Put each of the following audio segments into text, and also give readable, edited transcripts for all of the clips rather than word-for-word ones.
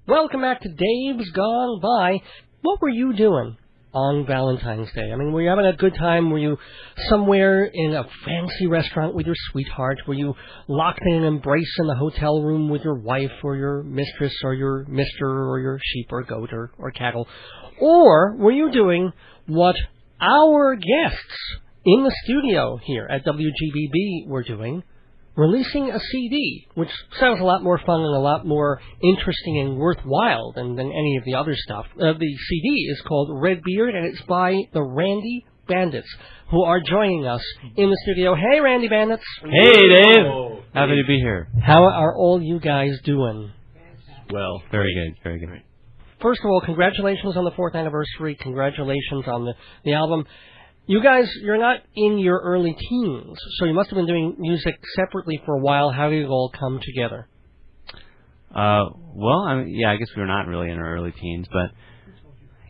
Welcome back to Dave's Gone By. What were you doing on Valentine's Day? I mean, were you having a good time? Were you somewhere in a fancy restaurant with your sweetheart? Were you locked in an embrace in the hotel room with your wife or your mistress or your mister or your sheep or goat or cattle? Or were you doing what our guests in the studio here at WGBB were doing, releasing a CD, which sounds a lot more fun and a lot more interesting and worthwhile than any of the other stuff. The CD is called Redbeard, and it's by the Randy Bandits, who are joining us in the studio. Hey, Randy Bandits. Hey, Dave. Happy to be here. How are all you guys doing? Well, very good, very good. First of all, congratulations on the 4th anniversary. Congratulations on the album. You guys, you're not in your early teens, so you must have been doing music separately for a while. How did it all come together? Well, I guess we're not really in our early teens, but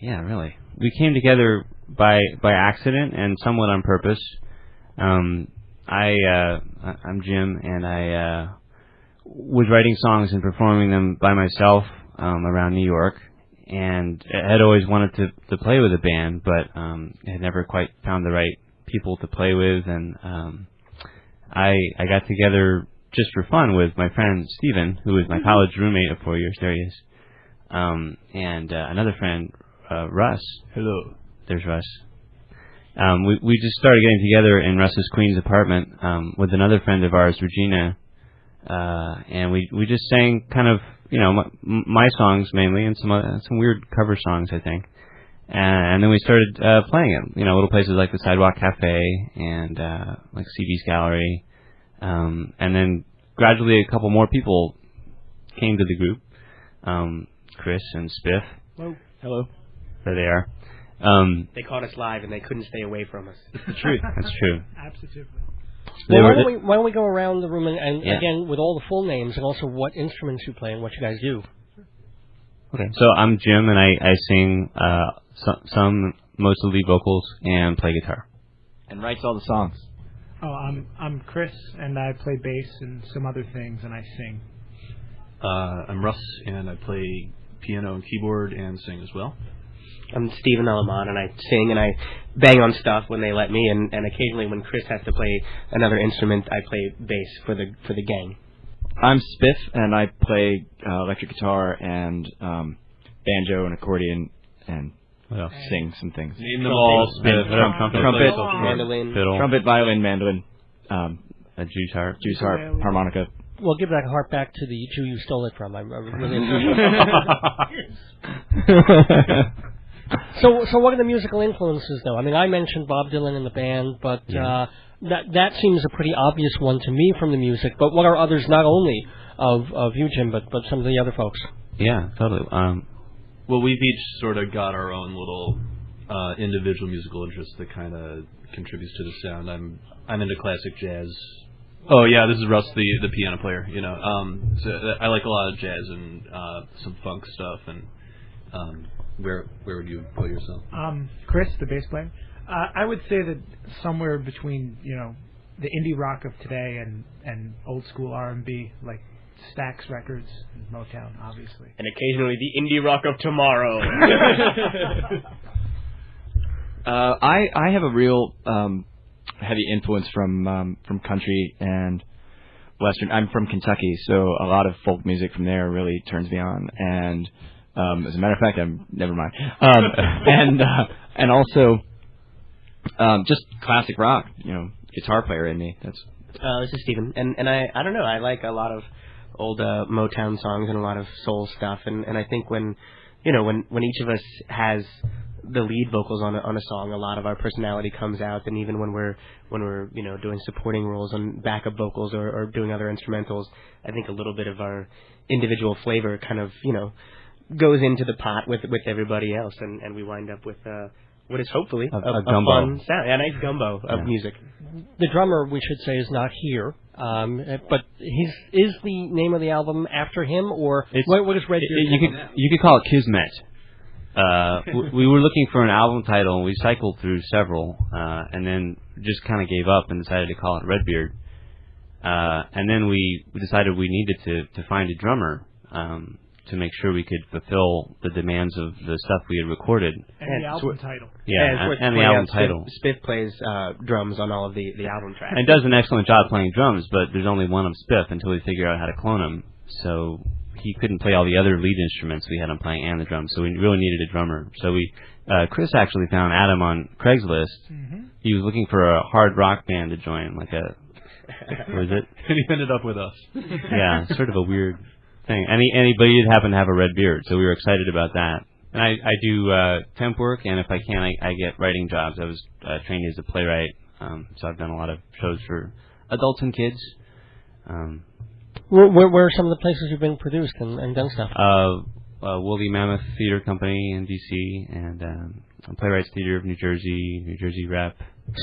yeah, really. We came together by accident and somewhat on purpose. I'm Jim, and I was writing songs and performing them by myself around New York. And I had always wanted to play with a band, but had never quite found the right people to play with. And I got together just for fun with my friend Steven, who was my college roommate of 4 years. There he is. And another friend, Russ. Hello. There's Russ. We just started getting together in Russ's Queens apartment with another friend of ours, Regina. And we just sang kind of, my songs mainly, and some weird cover songs, I think. And then we started playing it, little places like the Sidewalk Cafe and like CB's Gallery. And then gradually a couple more people came to the group. Chris and Spiff. Hello. Hello. There they are. They caught us live and they couldn't stay away from us. That's the truth. That's true. Absolutely. Well, why don't we go around the room and again, with all the full names and also what instruments you play and what you guys do. Okay. So I'm Jim, and I sing most of the lead vocals and play guitar. And writes all the songs. Oh, I'm Chris, and I play bass and some other things, and I sing. I'm Russ, and I play piano and keyboard and sing as well. I'm Steven Aleman, and I sing and I bang on stuff when they let me, and occasionally when Chris has to play another instrument, I play bass for the gang. I'm Spiff, and I play electric guitar and banjo and accordion and sing some things. Name them all. Spiff, trumpet, mandolin, fiddle, trumpet, violin, mandolin, a Jew's harp, harmonica. Well, give that harp back to the Jew you stole it from. I really appreciate it. So what are the musical influences, though? I mean, I mentioned Bob Dylan in the band, but that seems a pretty obvious one to me from the music. But what are others, not only of you, Jim, but some of the other folks? Yeah, totally. Well, we've each sort of got our own little individual musical interests that kind of contributes to the sound. I'm into classic jazz. Oh yeah, this is Russ, the piano player. So I like a lot of jazz and some funk stuff. And where would you put yourself? Chris, the bass player. I would say that somewhere between the indie rock of today and old school R&B, like Stax Records and Motown, obviously. And occasionally the indie rock of tomorrow. I have a real heavy influence from country and western. I'm from Kentucky, so a lot of folk music from there really turns me on. And as a matter of fact, never mind. And also just classic rock. Guitar player in me. This is Steven, and I don't know. I like a lot of old Motown songs and a lot of soul stuff, and I think when each of us has the lead vocals on a song, a lot of our personality comes out. And even when we're doing supporting roles on backup vocals or doing other instrumentals, I think a little bit of our individual flavor kind of goes into the pot with everybody else, and we wind up with what is hopefully a fun sound, a nice gumbo of music. The drummer, we should say, is not here, but is the name of the album after him, or what is Redbeard? You could call it Kismet. We were looking for an album title, and we cycled through several, and then just kind of gave up and decided to call it Redbeard. And then we decided we needed to find a drummer, to make sure we could fulfill the demands of the stuff we had recorded. And the album title. Yeah, and the album title. Spiff plays drums on all of the album tracks. And does an excellent job playing drums, but there's only one of Spiff until we figure out how to clone him. So he couldn't play all the other lead instruments we had him playing and the drums, so we really needed a drummer. So Chris actually found Adam on Craigslist. Mm-hmm. He was looking for a hard rock band to join, like a, what is it? And he ended up with us. Yeah, sort of a weird thing. But he did happen to have a red beard, so we were excited about that. And I do temp work, and if I can, I get writing jobs. I was trained as a playwright, so I've done a lot of shows for adults and kids. Where are some of the places you've been produced and done stuff? Woolly Mammoth Theater Company in D.C. and Playwrights Theater of New Jersey Rep.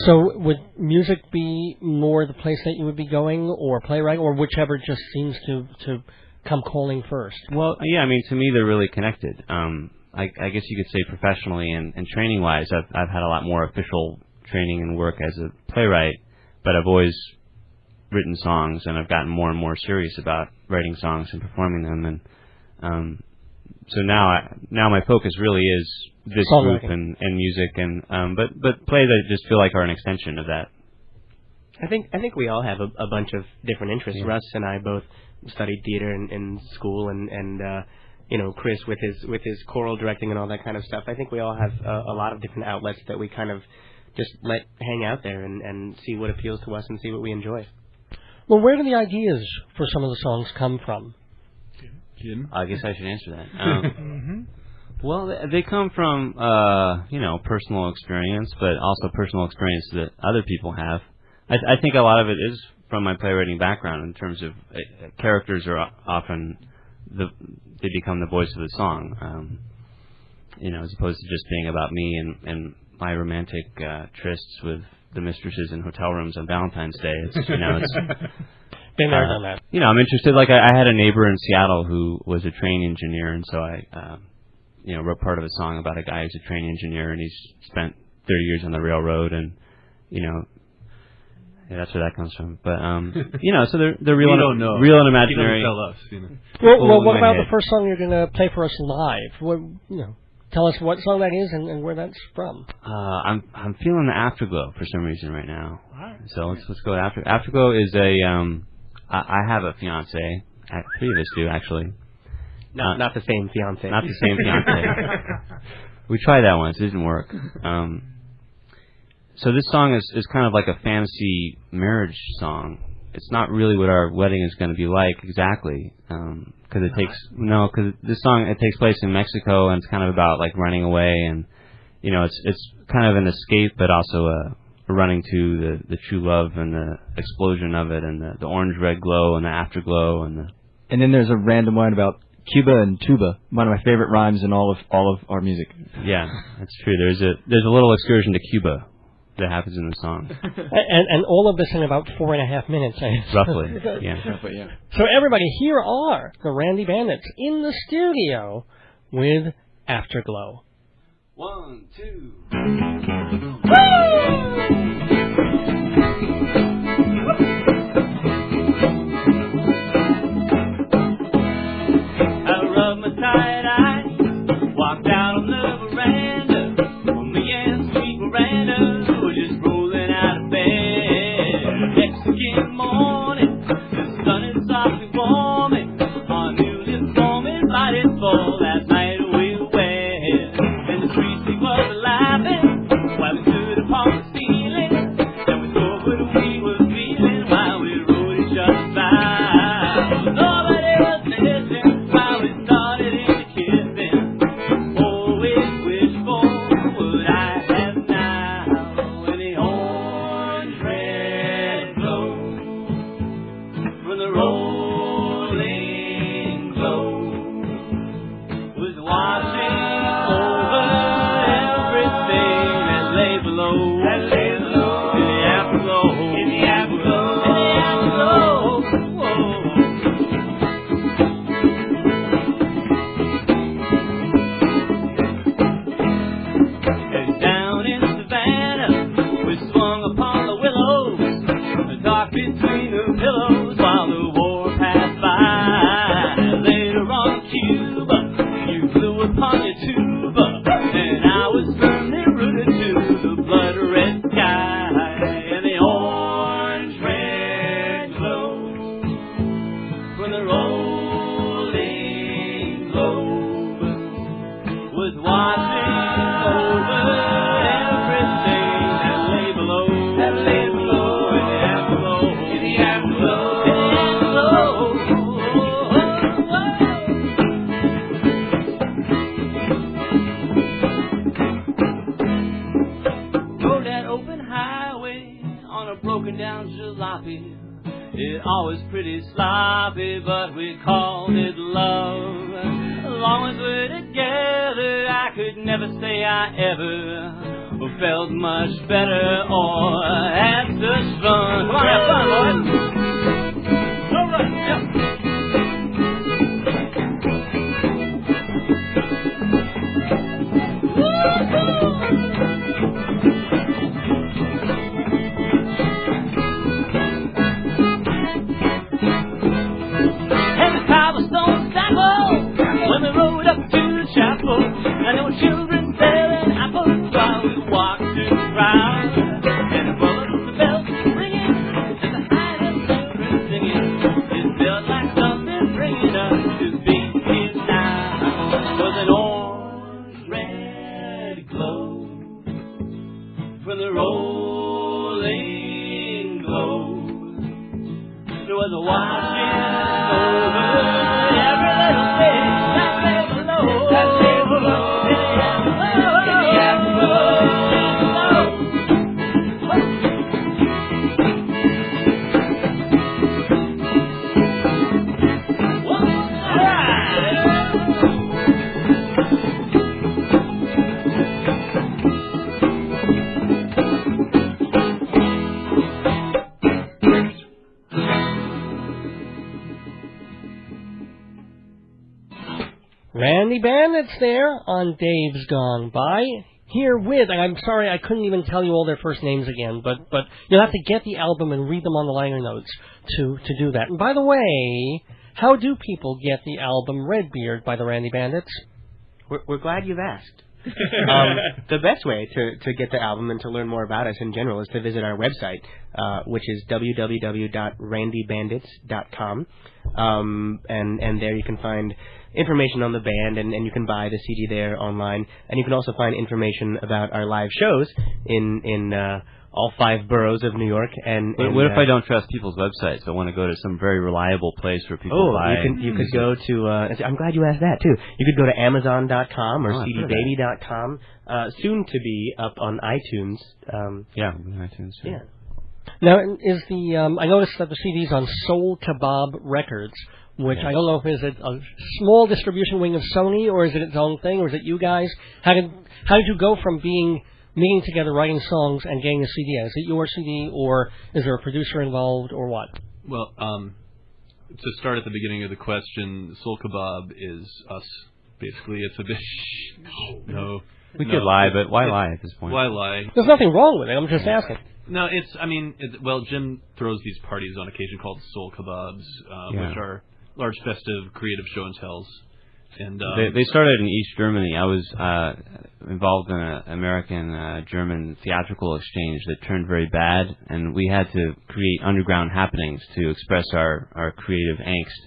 So would music be more the place that you would be going, or playwright, or whichever just seems to come calling first? Well, yeah, I mean, to me, they're really connected. I guess you could say professionally and training-wise, I've had a lot more official training and work as a playwright, but I've always written songs, and I've gotten more and more serious about writing songs and performing them, and so now my focus really is this group and music, and but plays I just feel like are an extension of that. I think we all have a bunch of different interests. Yeah. Russ and I both studied theater in school, and Chris with his choral directing and all that kind of stuff. I think we all have a lot of different outlets that we kind of just let hang out there and see what appeals to us and see what we enjoy. Well, where do the ideas for some of the songs come from? Jim? I guess I should answer that. Well, they come from personal experience, but also personal experience that other people have. I think a lot of it is from my playwriting background in terms of characters are often they become the voice of the song, as opposed to just being about me and my romantic trysts with the mistresses in hotel rooms on Valentine's Day. It's Been there, done that. I'm interested. Like I had a neighbor in Seattle who was a train engineer, and so I wrote part of a song about a guy who's a train engineer, and he's spent 30 years on the railroad, and that's where that comes from. But so they're real. We don't know. Real and imaginary. He doesn't tell us. Well, what about the first song you're going to play for us live? Tell us what song that is and where that's from. I'm feeling the Afterglow for some reason right now. All right. So let's go with Afterglow is a I have a fiance. 3 of us do actually. Not the same fiance. Not the same fiance. We tried that once. It didn't work. So this song is kind of like a fantasy marriage song. It's not really what our wedding is going to be like exactly, because this song it takes place in Mexico, and it's kind of about like running away, and it's kind of an escape, but also a running to the true love and the explosion of it, and the orange red glow and the afterglow and then there's a random one about Cuba and tuba, one of my favorite rhymes in all of our music. Yeah, that's true. There's a little excursion to Cuba that happens in the song. And all of this in about 4.5 minutes. Roughly, yeah. So everybody, here are the Randy Bandits in the studio with Afterglow. 1, 2. I rub my tired eyes, walk down on the veranda, on the end sweet veranda. Mexican morning, the sun is softly warming. Our new lips forming, mighty full. Last night we were wed, and the streets they were laughing while we stood upon the ceiling, and we saw what we were feeling while we rode each other's side. Nobody else listened while we started into kissing. Always wish for what I have now, in the orange red glow from the rolling glow was the wine. blew upon your tuba, and I was firmly rooted to the blood-red sky and the orange-red glow from the rolling globe was watching over everything that lay below, in the afterglow, in the afterglow, in the afterglow. Rode that open highway on a broken down jalopy. It always pretty sloppy, but we called it love. As long as we're together, I could never say I ever felt much better or had such fun. Come on, have fun, boys. All right, yep. And the cobblestone cycle when we rode up to the chapel, and there were children selling apples while we walked to the crowd, and the bullets, the bells ringing, and the high-end children singing. It felt like something bringing us to be here now. Was an orange-red glow from the rolling globe. There was a watching over every little thing that lay below, in the afterglow. Randy Bandits there on Dave's Gone By. Here with, and I'm sorry I couldn't even tell you all their first names again, but you'll have to get the album and read them on the liner notes to do that. And by the way, how do people get the album Redbeard by the Randy Bandits? We're glad you've asked. The best way to get the album and to learn more about us in general is to visit our website, which is www.randybandits.com. And there you can find information on the band, and you can buy the CD there online. And you can also find information about our live shows in all 5 boroughs of New York. And what if I don't trust people's websites? I want to go to some very reliable place where people buy. You could go to. I'm glad you asked that too. You could go to Amazon.com or CDBaby.com. Soon to be up on iTunes. Yeah, iTunes. Yeah. Now, is the I noticed that the CD's on Soul Kebab Records, which I don't know if is it a small distribution wing of Sony, or is it its own thing, or is it you guys? How did you go from meeting together, writing songs, and getting a CD? Is it your CD, or is there a producer involved, or what? Well, to start at the beginning of the question, Soul Kebab is us. Basically, it's a bit. No. We could lie, but why lie at this point? Why lie? There's nothing wrong with it. I'm just asking. No, well, Jim throws these parties on occasion called Soul Kebabs, which are large festive creative show and tells. And they started in East Germany. I was involved in an American-German theatrical exchange that turned very bad, and we had to create underground happenings to express our creative angst.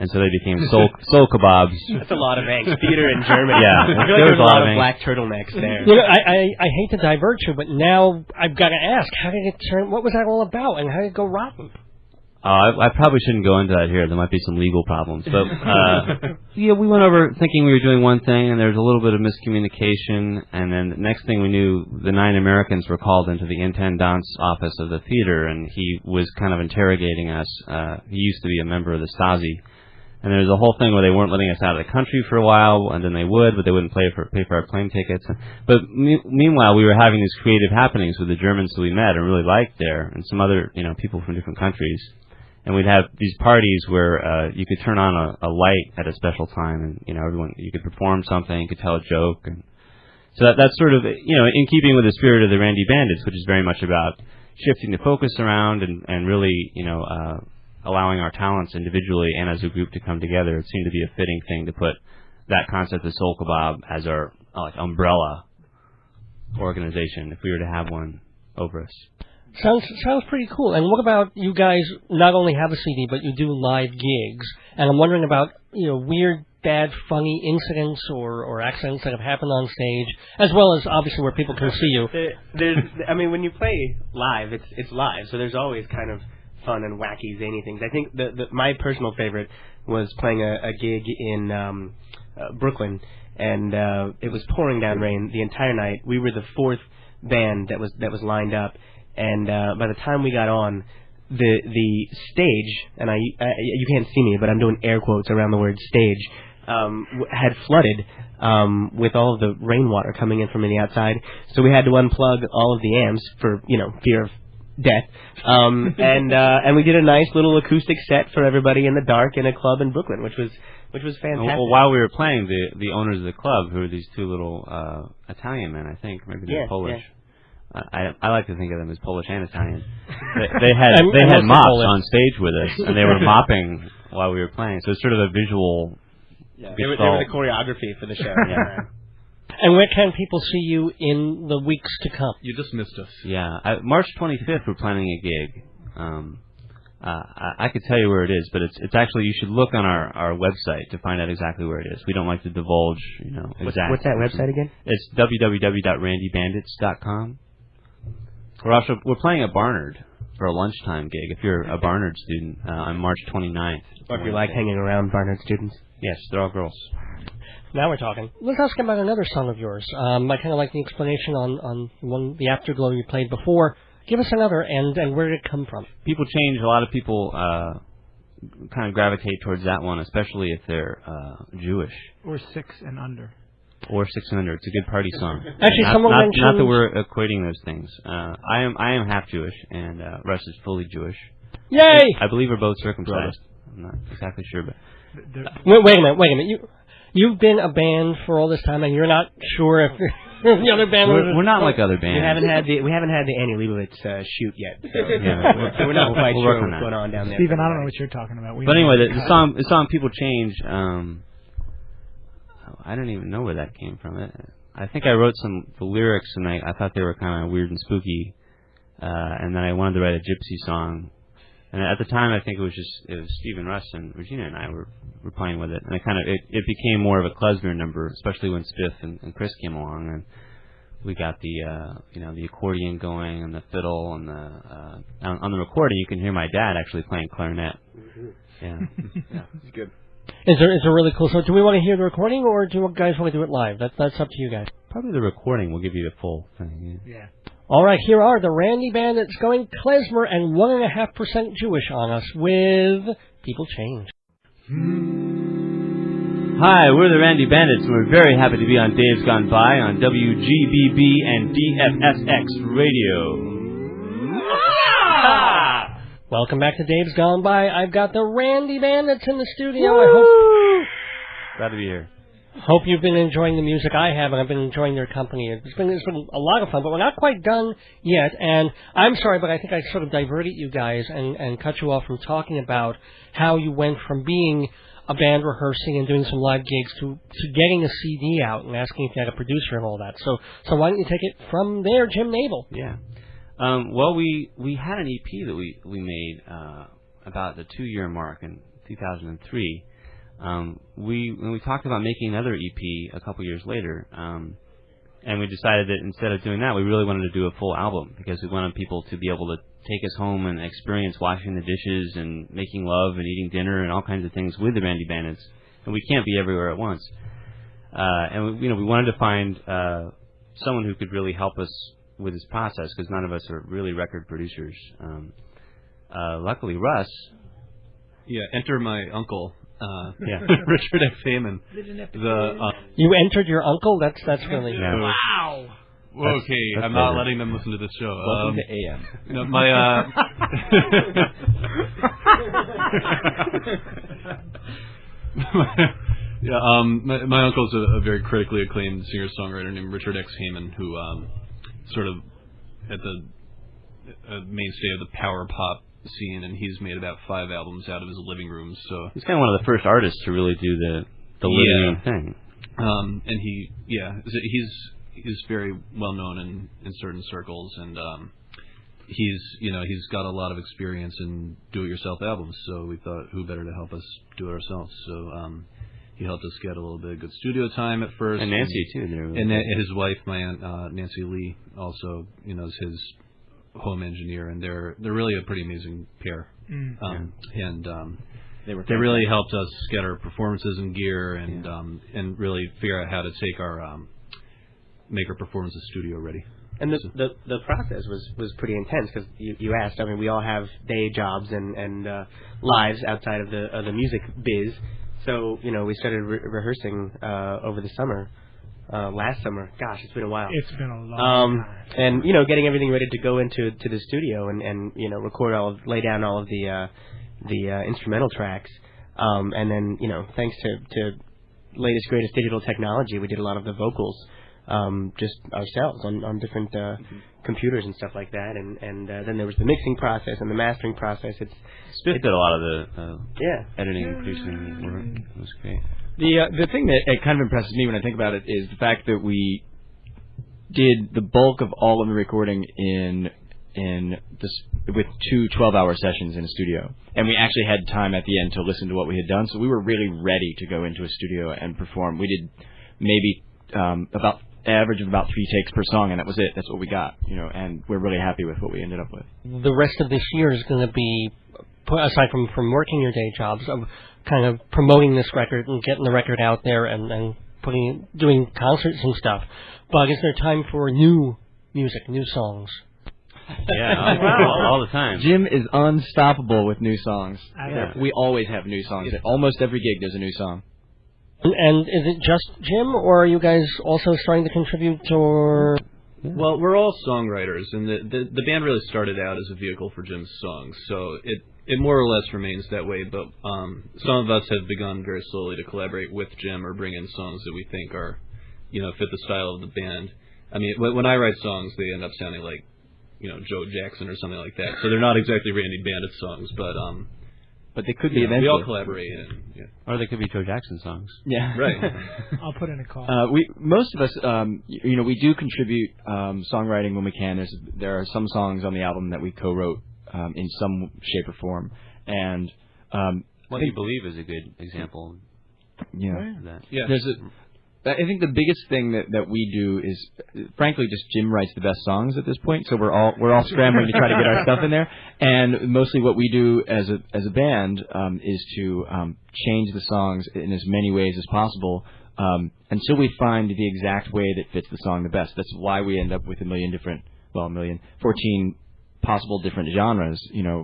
And so they became soul kebabs. That's a lot of angst. Theater in Germany. Yeah, I feel like there's a lot of black turtlenecs there. You know, I hate to divert you, but now I've got to ask, how did it turn? What was that all about, and how did it go rotten? I probably shouldn't go into that here. There might be some legal problems. But we went over thinking we were doing one thing, and there was a little bit of miscommunication. And then the next thing we knew, the 9 Americans were called into the intendant's office of the theater, and he was kind of interrogating us. He used to be a member of the Stasi. And there was a whole thing where they weren't letting us out of the country for a while, and then they would, but they wouldn't pay for our plane tickets. But meanwhile, we were having these creative happenings with the Germans who we met and really liked there, and some other people from different countries. And we'd have these parties where you could turn on a light at a special time, and everyone, you could perform something, you could tell a joke, and so that's sort of in keeping with the spirit of the Randy Bandits, which is very much about shifting the focus around and really allowing our talents individually and as a group to come together. It seemed to be a fitting thing to put that concept of Soul Kebab as our like umbrella organization, if we were to have one over us. Sounds pretty cool. And what about you guys not only have a CD, but you do live gigs? And I'm wondering about, weird, bad, funny incidents or accidents that have happened on stage, as well as obviously where people can see you. When you play live, it's live, so there's always kind of fun and wacky, zany things. I think my personal favorite was playing a gig in Brooklyn, and it was pouring down rain the entire night. We were the fourth band that was lined up. And by the time we got on, the stage, and you can't see me, but I'm doing air quotes around the word stage, had flooded with all of the rainwater coming in from the outside. So we had to unplug all of the amps for fear of death. And we did a nice little acoustic set for everybody in the dark in a club in Brooklyn, which was fantastic. Well, while we were playing, the owners of the club, who were these two little Italian men, I think, maybe they're Polish. Yeah. I like to think of them as Polish and Italian. They had mops on stage with us, and they were mopping while we were playing. So it's sort of a visual. Yeah, they were the choreography for the show. Yeah. And where can people see you in the weeks to come? You just missed us. Yeah, March 25th we're planning a gig. I could tell you where it is, but it's actually, you should look on our website to find out exactly where it is. We don't like to divulge, exactly. What's that website again? It's www.randybandits.com. We're playing at Barnard for a lunchtime gig. If you're a Barnard student, on March 29th. Or if you like hanging around Barnard students. Yes, they're all girls. Now we're talking. Let's ask about another song of yours. I kind of like the explanation on the Afterglow you played before. Give us another, and where did it come from? People change. A lot of people kind of gravitate towards that one, especially if they're Jewish. Or 6 and under. Or 6 and under. It's a good party song. Actually, someone mentioned... Not that we're equating those things. I am half Jewish, and Russ is fully Jewish. Yay! I believe we're both circumcised. I'm not exactly sure, but... Wait a minute. You've been a band for all this time, and you're not sure if the other band... We're not like other bands. We haven't had the Annie Leibovitz shoot yet. So, we're not quite sure what's going on down there. Stephen, I don't know what you're talking about. But anyway, the song People Change... I don't even know where that came from. I think I wrote the lyrics, and I thought they were kind of weird and spooky, and then I wanted to write a gypsy song. And at the time, I think it was Stephen, Russ, and Regina and I were playing with it, and it became more of a klezmer number, especially when Spiff and Chris came along, and we got the accordion going and the fiddle, and on the recording you can hear my dad actually playing clarinet. Yeah, it's good. It's a really cool. So do we want to hear the recording, or do you guys want to do it live? That's up to you guys. Probably the recording will give you the full thing. Yeah. All right, here are the Randy Bandits going klezmer and 1.5% Jewish on us with People Change. Hi, we're the Randy Bandits, and we're very happy to be on Dave's Gone By on WGBB and DFSX Radio. Welcome back to Dave's Gone By. I've got the Randy Bandits in the studio. I hope... Glad to be here. Hope you've been enjoying the music. I have, and I've been enjoying their company. It's been a lot of fun, but we're not quite done yet. And I'm sorry, but I think I sort of diverted you guys and cut you off from talking about how you went from being a band rehearsing and doing some live gigs to getting a CD out and asking if you had a producer and all that. So why don't you take it from there, Jim Knable? Yeah. Well, we had an EP that we made about the 2-year mark in 2003. When we talked about making another EP a couple years later, and we decided that instead of doing that, we really wanted to do a full album because we wanted people to be able to take us home and experience washing the dishes and making love and eating dinner and all kinds of things with the Randy Bandits, and we can't be everywhere at once. And we wanted to find someone who could really help us with this process because none of us are really record producers. Luckily, Russ. Yeah, enter my uncle. Richard X. Heyman. You entered your uncle? That's really... Yeah. Wow! Okay, that's I'm not letting them listen to this show. Welcome to AM. My uncle's a very critically acclaimed singer-songwriter named Richard X. Heyman, who sort of at the mainstay of the power pop scene, and he's made about 5 albums out of his living room. So he's kind of one of the first artists to really do the living room thing. And he's very well known in certain circles, and he's got a lot of experience in do-it-yourself albums. So we thought, who better to help us do it ourselves? So he helped us get a little bit of good studio time at first, and Nancy too. And his wife, my aunt Nancy Lee, also is his home engineer, and they're really a pretty amazing pair. And they really helped us get our performances in gear and really figure out how to take make our performances studio ready. And the process was pretty intense because you asked. I mean, we all have day jobs and lives outside of the music biz. So we started rehearsing over the summer. Last summer. Gosh, it's been a while. It's been a long time. And getting everything ready to go into the studio and record lay down all of the instrumental tracks. And then thanks to latest greatest digital technology, we did a lot of the vocals just ourselves on different computers and stuff like that. And then there was the mixing process and the mastering process. Spiff did a lot of the editing and producing work. It was great. The thing that it kind of impresses me when I think about it is the fact that we did the bulk of all of the recording with 2 12-hour sessions in a studio, and we actually had time at the end to listen to what we had done. So we were really ready to go into a studio and perform. We did maybe average of about 3 takes per song, and that was it. That's what we got, and we're really happy with what we ended up with. The rest of this year is going to be, aside from working your day jobs, of kind of promoting this record and getting the record out there and doing concerts and stuff. But is there time for new music, new songs? Yeah, all the time. Jim is unstoppable with new songs. We always have new songs. At almost every gig, there's a new song. And is it just Jim, or are you guys also starting to contribute, or? Well, we're all songwriters, and the band really started out as a vehicle for Jim's songs, so it more or less remains that way, but some of us have begun very slowly to collaborate with Jim or bring in songs that we think are, fit the style of the band. I mean, when I write songs, they end up sounding like, Joe Jackson or something like that, so they're not exactly Randy Bandit songs, but they could be eventually. We all collaborate, or they could be Joe Jackson songs. Yeah, right. I'll put in a call. Most of us, we do contribute songwriting when we can. There are some songs on the album that we co-wrote in some shape or form, and What Do You Believe is a good example. Yeah, of that. Yeah. I think the biggest thing that we do is, frankly, just Jim writes the best songs at this point. So we're all scrambling to try to get our stuff in there. And mostly what we do as a band is to change the songs in as many ways as possible until we find the exact way that fits the song the best. That's why we end up with 14 possible different genres,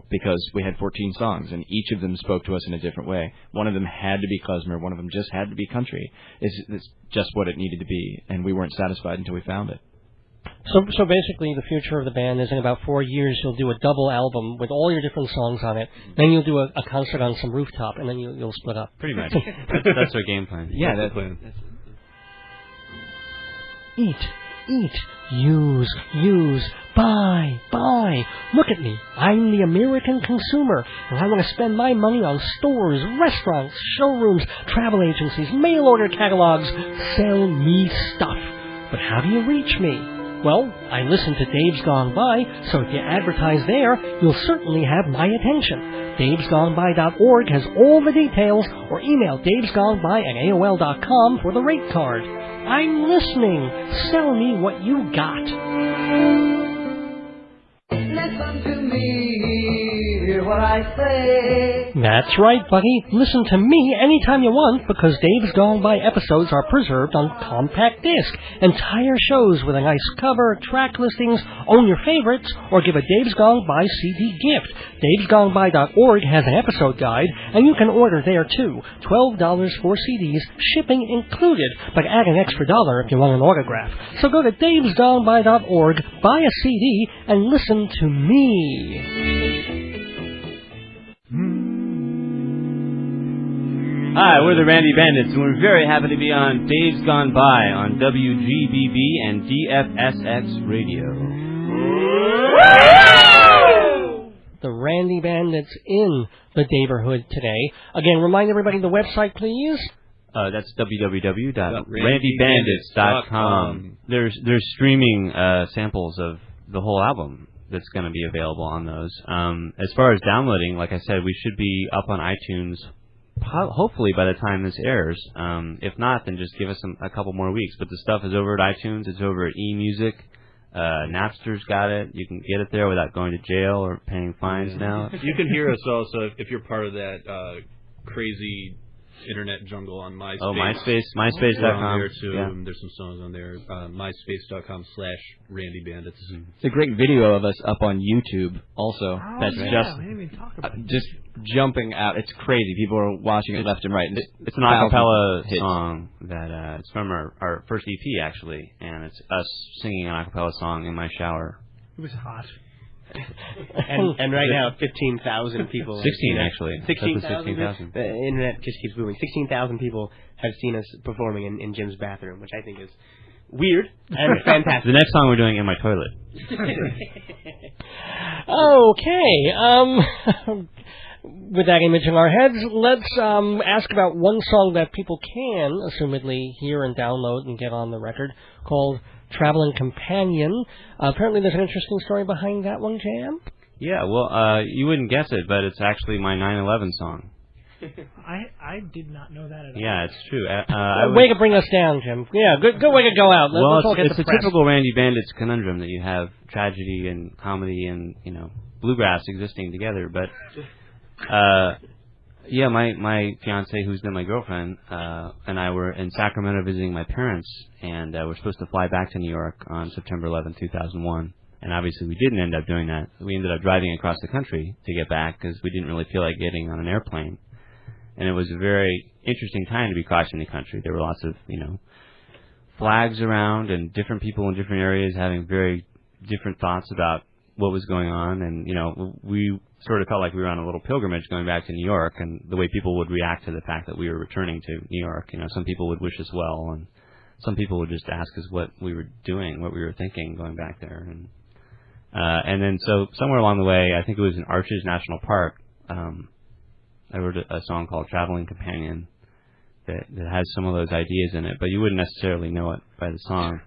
because we had 14 songs, and each of them spoke to us in a different way. One of them had to be klezmer, one of them just had to be country. It's just what it needed to be, and we weren't satisfied until we found it. So basically, the future of the band is in about 4 years, you'll do a double album with all your different songs on it. Then you'll do a concert on some rooftop, and then you'll split up. Pretty much. That's our game plan. Yeah, that's the plan. Eat, use, buy. Look at me. I'm the American consumer, and I want to spend my money on stores, restaurants, showrooms, travel agencies, mail order catalogs. Sell me stuff. But how do you reach me? Well, I listen to Dave's Gone By, so if you advertise there, you'll certainly have my attention. davesgoneby.org has all the details, or email davesgoneby@aol.com for the rate card. I'm listening. Sell me what you got. Listen to me, hear what I say. That's right, buddy. Listen to me anytime you want, because Dave's Gone By episodes are preserved on compact disc. Entire shows with a nice cover, track listings, own your favorites, or give a Dave's Gone By CD gift. davesgoneby.org has an episode guide, and you can order there too. $12 for CDs, shipping included, but add an extra $1 if you want an autograph. So go to davesgoneby.org, buy a CD, and listen to me. Hi, we're the Randy Bandits, and we're very happy to be on Dave's Gone By on WGBB and DFSX Radio. The Randy Bandits in the neighborhood today. Again, remind everybody the website, please. That's www.randybandits.com. There's streaming samples of the whole album that's going to be available on those. As far as downloading, like I said, we should be up on iTunes hopefully by the time this airs. If not, then just give us a couple more weeks. But the stuff is over at iTunes. It's over at eMusic. Napster's got it. You can get it there without going to jail or paying fines now. You can hear us also if you're part of that crazy internet jungle on MySpace. Oh, MySpace.com. There too. Yeah. There's some songs on there. MySpace.com/RandyBandits. It's a great video of us up on YouTube also. Oh, that's just jumping out. It's crazy. People are watching it left and right. It's an acapella song that it's from our first EP actually, and it's us singing an acapella song in my shower. It was hot. and right now, 15,000 people. 16 actually. 16,000. The internet just keeps booming. 16,000 people have seen us performing in Jim's bathroom, which I think is weird and fantastic. The next song we're doing in my toilet. Okay. With that image in our heads, let's ask about one song that people can, assumedly, hear and download and get on the record, called Traveling Companion. Apparently there's an interesting story behind that one, J.M.? Yeah, well, you wouldn't guess it, but it's actually my 9/11 song. I did not know that at all. Yeah, it's true. Way to bring us down, Jim. Yeah, good way to go out. Let's it's a typical Randy Bandits conundrum that you have tragedy and comedy and, bluegrass existing together, but... yeah, my fiance, who's been my girlfriend, and I were in Sacramento visiting my parents, and we're supposed to fly back to New York on September 11, 2001. And obviously we didn't end up doing that. We ended up driving across the country to get back because we didn't really feel like getting on an airplane. And it was a very interesting time to be crossing the country. There were lots of, flags around and different people in different areas having very different thoughts about what was going on. And, we sort of felt like we were on a little pilgrimage going back to New York, and the way people would react to the fact that we were returning to New York. Some people would wish us well, and some people would just ask us what we were doing, what we were thinking going back there. And then so somewhere along the way, I think it was in Arches National Park, I wrote a song called Traveling Companion that has some of those ideas in it, but you wouldn't necessarily know it by the song.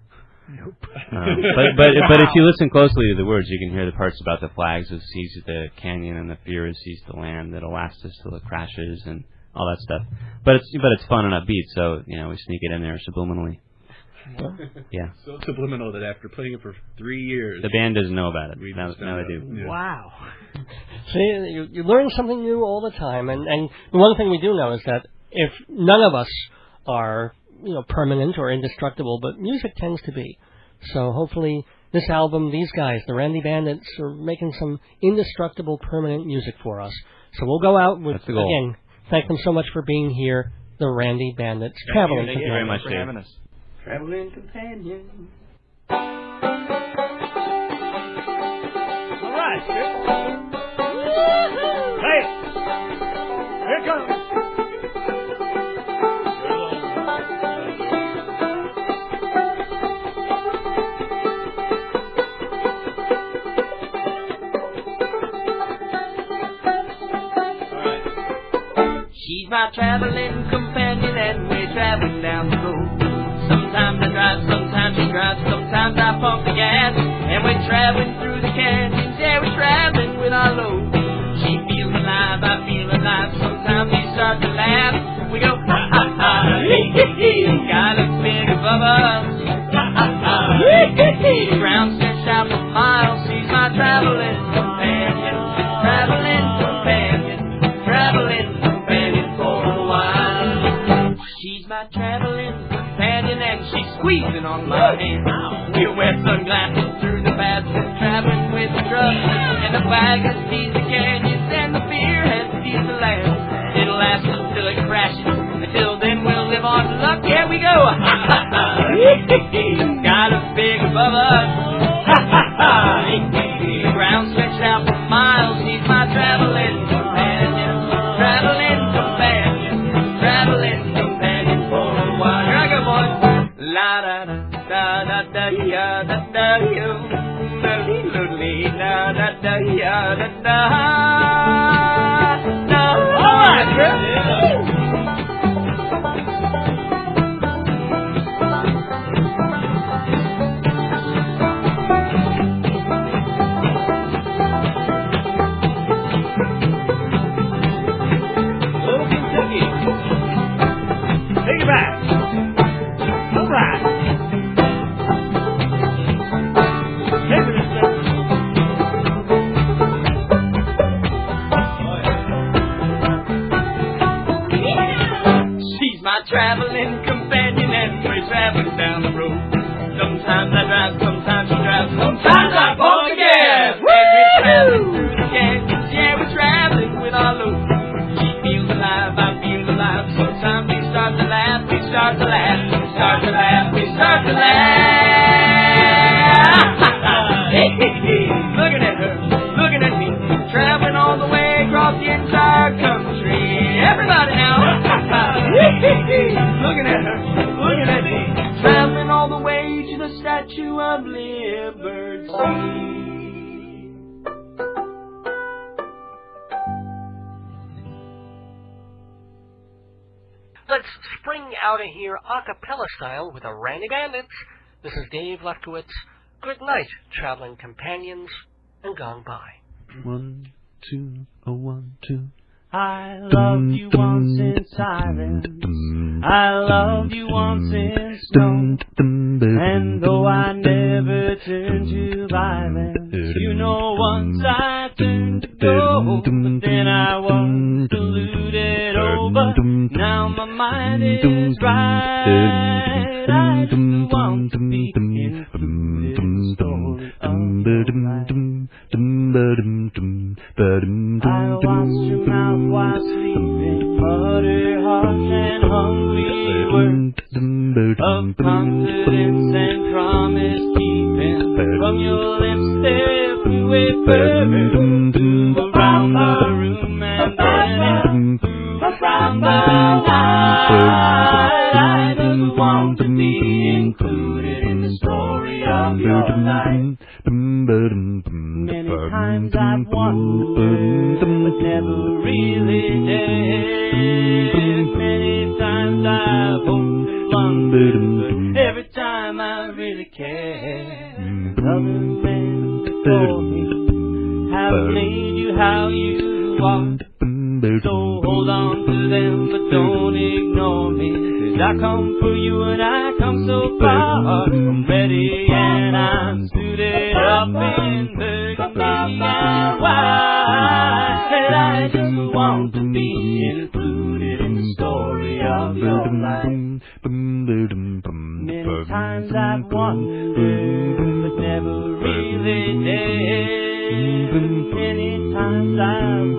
Nope. But if you listen closely to the words, you can hear the parts about the flags of seize the canyon and the fear of seize the land that lasts us till it crashes and all that stuff. But it's fun and upbeat, so we sneak it in there subliminally. Yeah. So subliminal that after playing it for 3 years, the band doesn't know about it. Now they do. Yeah. Wow. See, you learn something new all the time, and the one thing we do know is that if none of us are permanent or indestructible, but music tends to be. So hopefully this album, these guys, the Randy Bandits, are making some indestructible permanent music for us. So we'll go out with, again, thank them so much for being here, the Randy Bandits. Traveling Thank you very much, Dave. Traveling Companion. All right, hey, here it comes. She's my traveling companion and we're traveling down the road. Sometimes I drive, sometimes she drives, sometimes I pump the gas. And we're traveling through the canyons, yeah, we're traveling with our load. She feels alive, I feel alive, sometimes we start to laugh. We go, ha ha ha, hee hee hee, got a big above us. Ha ha ha, hee hee hee, the ground stretched out for miles. She's my traveling companion, traveling companion, traveling companion for a while. She's my traveling companion and she's squeezing on my hand. We'll wear sunglasses through the basket, traveling with the truck. And the wagon sees the canyons and the fearhead sees the land. It'll last until it crashes. Until then we'll live on to luck. Here we go. Ha ha ha. Got a big above us. Ha ha ha. The ground stretched out for miles. He's my traveling companion. Traveling companion. Traveling companion for a while. Here I go, boys. La da da da da ya da da yo. Da dee da da da ya da da. All right, road. Sometimes I drive, sometimes she drives, sometimes I pump the gas. And we're traveling through the canyons, yeah, we're traveling with our load. She feels alive, I feel alive. Sometimes we start to laugh, we start to laugh, we start to laugh, we start to laugh. Looking at her, looking at me, traveling all the way across the entire country. Everybody now. Looking at her, looking at me, traveling all the way to the Statue of Liberty. Let's spring out of here a cappella style with a Randy Bandits. This is Dave Lefkowitz. Good night, traveling companions, and gone by. 1, 2, oh 1, 2. I loved you once in silence. I loved you once in snow. And though I never turned to violence, you know once I turned to go, but then I was deluded over. Now my mind is right. I just want to be included in the story of your life. I watched your mouth while sleeping, butter hearts and hungry words of confidence and promise keeping. From your lips there flew a bird, flew around the room and then it flew around the night. I just want to be included in the story of your life. Many times I've wondered, but never really did. Many times I've wondered, every time I really care. Other men before me have made you how you are. So hold on to them, but don't ignore me. 'Cause I come for you and I come so far. I'm ready and I'm suited up in burgundy and white. And I just want to be included in the story of your life. Many times I've wondered, but never really did. Many times I've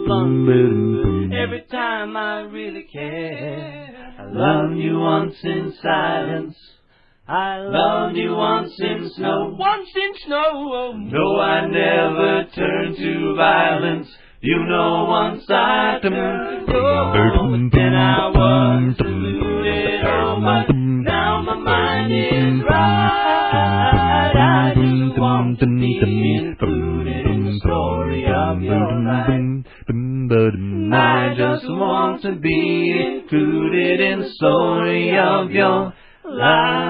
wondered, every time I really care. I loved you once in silence. I loved you once in snow. Once in snow. No, I never turned to violence. You know once I turned, oh, then I was deluded. Oh, but now my mind is right. I just want to be included in the story of your life. I just want to be included in the story of your life.